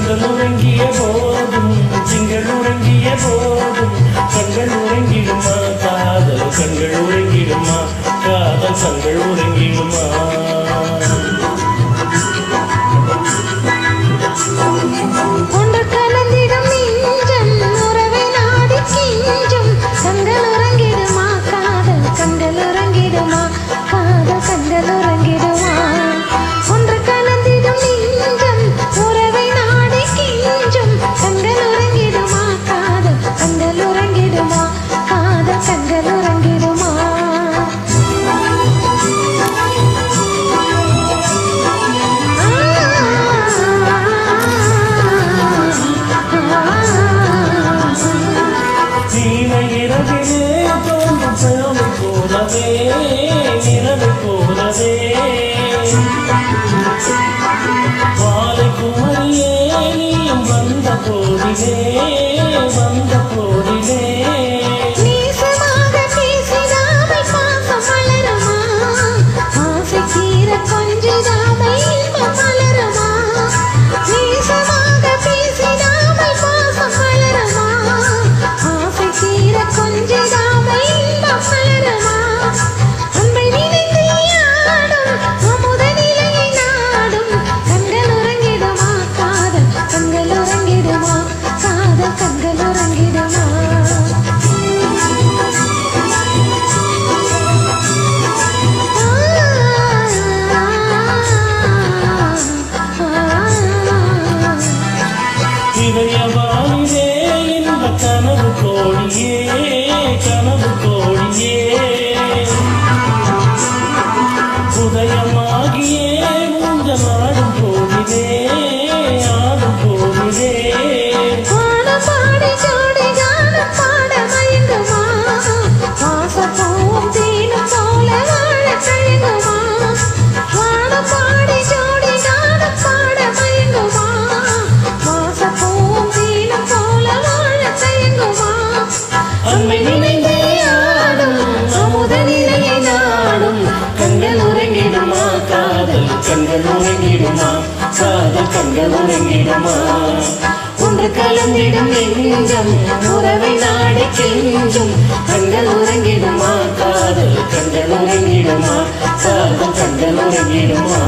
கண்கள் உறங்கிய போதும் திங்கள் உறங்கிய போதும் கண்கள் உறங்கிடுமா காதல் கண்கள் உறங்கிடுமா காதல் கண்கள் உறங்கிடுமா வாலை குமரியே நீயும் வந்த போதிலே வந்த போதிலே நீசமாக பேசிடாமல் பாசம் மலருமா ஆசை தீர கொஞ்சிடாமல் இன்பம் மலருமா நீசமாக பேசிடாமல் பாசம் மலருமா ஆசை தீர கொஞ்சிடாமல் இன்பம் மலருமா அன்பை நினைத்து யாடும் அமுத நிலையை நாடும் கண்கள் உறங்கிடுமா காதல் கண்கள் உறங்கிடுமா காதல் கண்கள் உறங்கிடுமா இதயவானிலே இன்ப கனவு கோடியே கனவு கோடியே உதயமாகியே ஊஞ்சல் ஆடும் போதிலே ஆடும் போதிலே பாடி ஜோடி கானம் பாட மயங்குமா வாசப்பூவும் தீனும் போல வாழ தயங்குமா பாடி ஜோடி கானம் பாட மயங்குமா வாசப்பூவும் தீனும் போல வாழ தயங்குமா அம்மை நினைந்தே ஆடும் அமுத நிலையை நாடும் கண்கள் உறங்கிடுமா காதல் கண்கள் உறங்கிடுமா காதல் கண்கள் உறங்கிடுமா ஒன்று கலந்திடும் நெஞ்சம் உறவை நாடி கெஞ்சும் கண்கள் உறங்கிடுமா காதல் கண்கள் உறங்கிடுமா காதல் கண்கள் உறங்கிடுமா